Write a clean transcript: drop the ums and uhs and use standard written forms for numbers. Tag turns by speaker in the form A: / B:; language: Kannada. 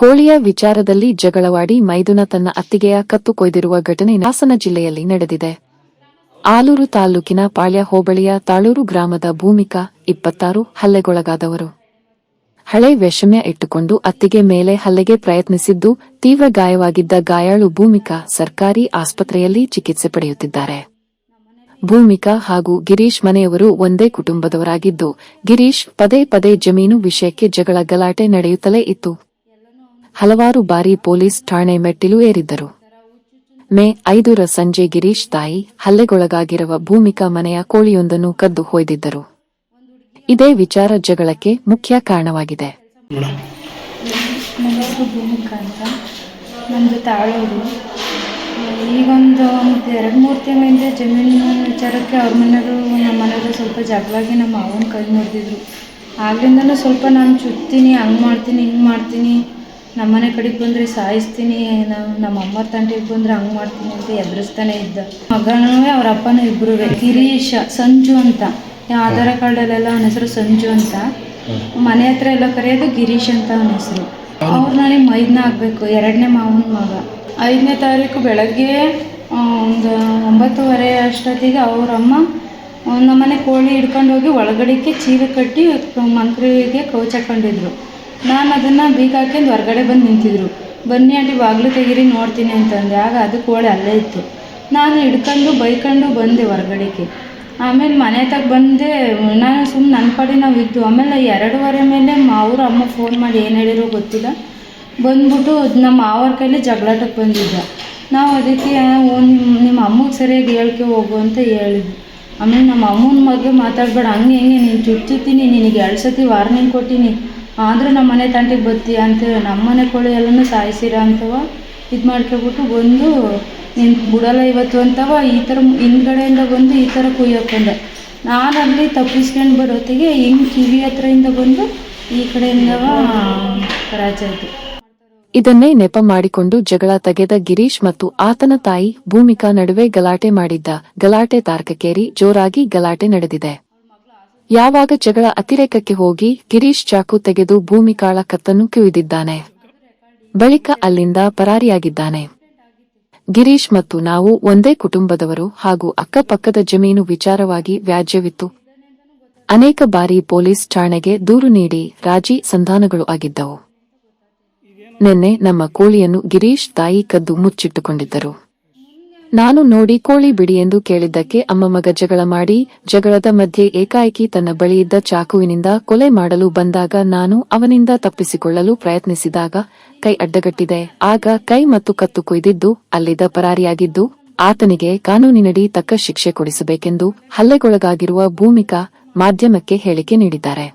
A: ಕೋಳಿಯ ವಿಚಾರದಲ್ಲಿ ಜಗಳವಾಡಿ ಮೈದುನ ತನ್ನ ಅತ್ತಿಗೆಯ ಕತ್ತು ಕೊಯ್ದಿರುವ ಘಟನೆ ಹಾಸನ ಜಿಲ್ಲೆಯಲ್ಲಿ ನಡೆದಿದೆ. ಆಲೂರು ತಾಲೂಕಿನ ಪಾಳ್ಯ ಹೋಬಳಿಯ ತಾಳೂರು ಗ್ರಾಮದ ಭೂಮಿಕಾ 26 ಹಲ್ಲೆಗೊಳಗಾದವರು. ಹಳೆ ವೈಷಮ್ಯ ಇಟ್ಟುಕೊಂಡು ಅತ್ತಿಗೆ ಮೇಲೆ ಹಲ್ಲೆಗೆ ಪ್ರಯತ್ನಿಸಿದ್ದು ತೀವ್ರ ಗಾಯವಾಗಿದ್ದ ಗಾಯಾಳು ಭೂಮಿಕಾ ಸರ್ಕಾರಿ ಆಸ್ಪತ್ರೆಯಲ್ಲಿ ಚಿಕಿತ್ಸೆ ಪಡೆಯುತ್ತಿದ್ದಾರೆ. ಭೂಮಿಕಾ ಹಾಗೂ ಗಿರೀಶ್ ಮನೆಯವರು ಒಂದೇ ಕುಟುಂಬದವರಾಗಿದ್ದು, ಗಿರೀಶ್ ಪದೇ ಪದೇ ಜಮೀನು ವಿಷಯಕ್ಕೆ ಜಗಳ ಗಲಾಟೆ ನಡೆಯುತ್ತಲೇ ಇತ್ತು. ಹಲವಾರು ಬಾರಿ ಪೊಲೀಸ್ ಠಾಣೆ ಮೆಟ್ಟಿಲು ಏರಿದ್ದರು. ಮೇ 5ರ ಸಂಜೆ ಗಿರೀಶ್ ತಾಯಿ ಹಲ್ಲೆಗೊಳಗಾಗಿರುವ ಭೂಮಿಕಾ ಮನೆಯ ಕೋಳಿಯೊಂದನ್ನು ಕದ್ದು ಹೊಯ್ದಿದ್ದರು. ಇದೇ ವಿಚಾರ ಜಗಳಕ್ಕೆ ಮುಖ್ಯ ಕಾರಣವಾಗಿದೆ.
B: ಭೂಮಿಕಾ ಅಂತ ನಮ್ಮದು ತಾಳೂರು. ಈಗೊಂದು 2-3 ತಿಂಗಳಿಂದ ಜಮೀನು ವಿಚಾರಕ್ಕೆ ಅವ್ರ ಮನೆಯವರು ನಮ್ಮ ಮನೆಯವರು ಸ್ವಲ್ಪ ಜಗಳಾಗಿ ನಮ್ಮ ಮಾವನ ಕೈ ಮುರಿದಿದ್ರು. ಆಗ್ಲಿಂದನೂ ಸ್ವಲ್ಪ ನಾನು ಚುತ್ತೀನಿ, ಹಂಗೆ ಮಾಡ್ತೀನಿ, ಹಿಂಗೆ ಮಾಡ್ತೀನಿ, ನಮ್ಮನೆ ಕಡೆಗೆ ಬಂದರೆ ಸಾಯಿಸ್ತೀನಿ, ನಮ್ಮ ಅಮ್ಮರ ತಂಟೆಗೆ ಬಂದರೆ ಹಂಗೆ ಮಾಡ್ತೀನಿ ಅಂತ ಎದುರಿಸ್ತಾನೆ ಇದ್ದ. ಮಗನೂ ಅವ್ರ ಅಪ್ಪನೂ ಇಬ್ಬರು ಗಿರೀಶ, ಸಂಜು ಅಂತ, ಆಧಾರ ಕಾರ್ಡಲ್ಲೆಲ್ಲ ಅವನ ಹೆಸರು ಸಂಜು ಅಂತ, ಮನೆ ಹತ್ರ ಎಲ್ಲ ಕರೆಯೋದು ಗಿರೀಶ್ ಅಂತ ಅವನ ಹೆಸರು. ಅವ್ರು ನನಗೆ ಮೈದನ ಆಗಬೇಕು, 2ನೇ ಮಾವನ ಮಗ. 5ನೇ ತಾರೀಕು ಬೆಳಗ್ಗೆ ಒಂದು 9:30 ಅಷ್ಟೊತ್ತಿಗೆ ಅವರಮ್ಮ ನಮ್ಮನೆ ಕೋಳಿ ಹಿಡ್ಕೊಂಡು ಹೋಗಿ ಒಳಗಡೆಗೆ ಚೀಲ ಕಟ್ಟಿ ಮಂತ್ರಿಗೆ ಕೌಚ್ ಹಾಕೊಂಡಿದ್ರು. ನಾನು ಅದನ್ನು ಬೀಗ ಹಾಕ್ಯಂಡು ಹೊರಗಡೆ ಬಂದು ನಿಂತಿದ್ರು. ಬನ್ನಿ ಆಂಟಿ ಬಾಗಿಲು ತೆಗೀರಿ ನೋಡ್ತೀನಿ ಅಂತಂದೆ. ಆಗ ಅದು ಕೋಳಿ ಅಲ್ಲೇ ಇತ್ತು. ನಾನು ಹಿಡ್ಕೊಂಡು ಬೈಕೊಂಡು ಬಂದೆ ಹೊರಗಡೆಗೆ. ಆಮೇಲೆ ಮನೆ ತಗ ಬಂದೆ. ನಾನು ಸುಮ್ಮನೆ ನನ್ನ ಪಾಡಿ ನಾವು ಇದ್ದು. ಆಮೇಲೆ 2:15 ಮೇಲೆ ಅವ್ರ ಅಮ್ಮ ಫೋನ್ ಮಾಡಿ ಏನು ಹೇಳಿರೋ ಗೊತ್ತಿಲ್ಲ, ಬಂದ್ಬಿಟ್ಟು ನಮ್ಮ ಮಾವರ ಕೈಲಿ ಜಗಳಾಟಕ್ಕೆ ಬಂದಿದ್ದ. ನಾವು ಅದಕ್ಕೆ ನಿಮ್ಮ ಅಮ್ಮಗೆ ಸರಿಯಾಗಿ ಹೇಳ್ಕೆ ಹೋಗು ಅಂತ ಹೇಳಿದ್ವಿ. ಆಮೇಲೆ ನಮ್ಮ ಅಮ್ಮನ ಬಗ್ಗೆ ಮಾತಾಡಬೇಡ, ಹಂಗೆ ಹೆಂಗೆ ನೀನು ಚುಚ್ತೀನಿ, ನಿನಗೆ 2 ಸತಿ ವಾರ್ನಿಂಗ್ ಕೊಟ್ಟೀನಿ, ಆದರೂ ನಮ್ಮ ಮನೆ ತಂಟೆಗೆ ಬರ್ತೀಯ ಅಂತೇಳಿ ನಮ್ಮನೆ ಕೋಳಿ ಎಲ್ಲನೂ ಸಾಯಿಸಿರ ಅಂತವ ಇದು ಮಾಡ್ಕೊಬಿಟ್ಟು ಬಂದು ನೀನು ಬಿಡಲ್ಲ ಇವತ್ತು ಅಂತವ ಈ ಥರ ಹಿಂದ್ಗಡೆಯಿಂದ ಬಂದು ಈ ಥರ ಕುಯ್ಯಕ್ಕಂದ. ನಾನು ಅಲ್ಲಿ ತಪ್ಪಿಸ್ಕೊಂಡು ಬರೋತ್ತಿಗೆ ಹಿಂಗೆ ಕಿವಿ ಹತ್ರದಿಂದ ಬಂದು ಈ ಕಡೆಯಿಂದವ ರಾಜಾಯ್ತು.
A: ಇದನ್ನೇ ನೆಪ ಮಾಡಿಕೊಂಡು ಜಗಳ ತೆಗೆದ ಗಿರೀಶ್ ಮತ್ತು ಆತನ ತಾಯಿ ಭೂಮಿಕಾ ನಡುವೆ ಗಲಾಟೆ ಮಾಡಿದ್ದ. ಗಲಾಟೆ ತಾರಕಕ್ಕೇರಿ ಜೋರಾಗಿ ಗಲಾಟೆ ನಡೆದಿದೆ. ಯಾವಾಗ ಜಗಳ ಅತಿರೇಕಕ್ಕೆ ಹೋಗಿ ಗಿರೀಶ್ ಚಾಕು ತೆಗೆದು ಭೂಮಿಕಾಳ ಕತ್ತನ್ನು ಕಿವಿದಿದ್ದಾನೆ. ಬಳಿಕ ಅಲ್ಲಿಂದ ಪರಾರಿಯಾಗಿದ್ದಾನೆ. ಗಿರೀಶ್ ಮತ್ತು ನಾವು ಒಂದೇ ಕುಟುಂಬದವರು ಹಾಗೂ ಅಕ್ಕಪಕ್ಕದ ಜಮೀನು ವಿಚಾರವಾಗಿ ವ್ಯಾಜ್ಯವಿತ್ತು. ಅನೇಕ ಬಾರಿ ಪೊಲೀಸ್ ಠಾಣೆಗೆ ದೂರು ನೀಡಿ ರಾಜಿ ಸಂಧಾನಗಳು ಆಗಿದ್ದವು. ನಿನ್ನೆ ನಮ್ಮ ಕೋಳಿಯನ್ನು ಗಿರೀಶ್ ತಾಯಿ ಕದ್ದು ಮುಚ್ಚಿಟ್ಟುಕೊಂಡಿದ್ದರು. ನಾನು ನೋಡಿ ಕೋಳಿ ಬಿಡಿ ಎಂದು ಕೇಳಿದ್ದಕ್ಕೆ ಅಮ್ಮ ಮಗ ಜಗಳ ಮಾಡಿ, ಜಗಳದ ಮಧ್ಯೆ ಏಕಾಏಕಿ ತನ್ನ ಬಳಿಯಿದ್ದ ಚಾಕುವಿನಿಂದ ಕೊಲೆ ಮಾಡಲು ಬಂದಾಗ ನಾನು ಅವನಿಂದ ತಪ್ಪಿಸಿಕೊಳ್ಳಲು ಪ್ರಯತ್ನಿಸಿದಾಗ ಕೈ ಅಡ್ಡಗಟ್ಟಿದೆ. ಆಗ ಕೈ ಮತ್ತು ಕತ್ತು ಕೊಯ್ದಿದ್ದು ಅಲ್ಲಿದ್ದ ಪರಾರಿಯಾಗಿದ್ದು ಆತನಿಗೆ ಕಾನೂನಿನಡಿ ತಕ್ಕ ಶಿಕ್ಷೆ ಕೊಡಿಸಬೇಕೆಂದು ಹಲ್ಲೆಗೊಳಗಾಗಿರುವ ಭೂಮಿಕಾ ಮಾಧ್ಯಮಕ್ಕೆ ಹೇಳಿಕೆ ನೀಡಿದ್ದಾರೆ.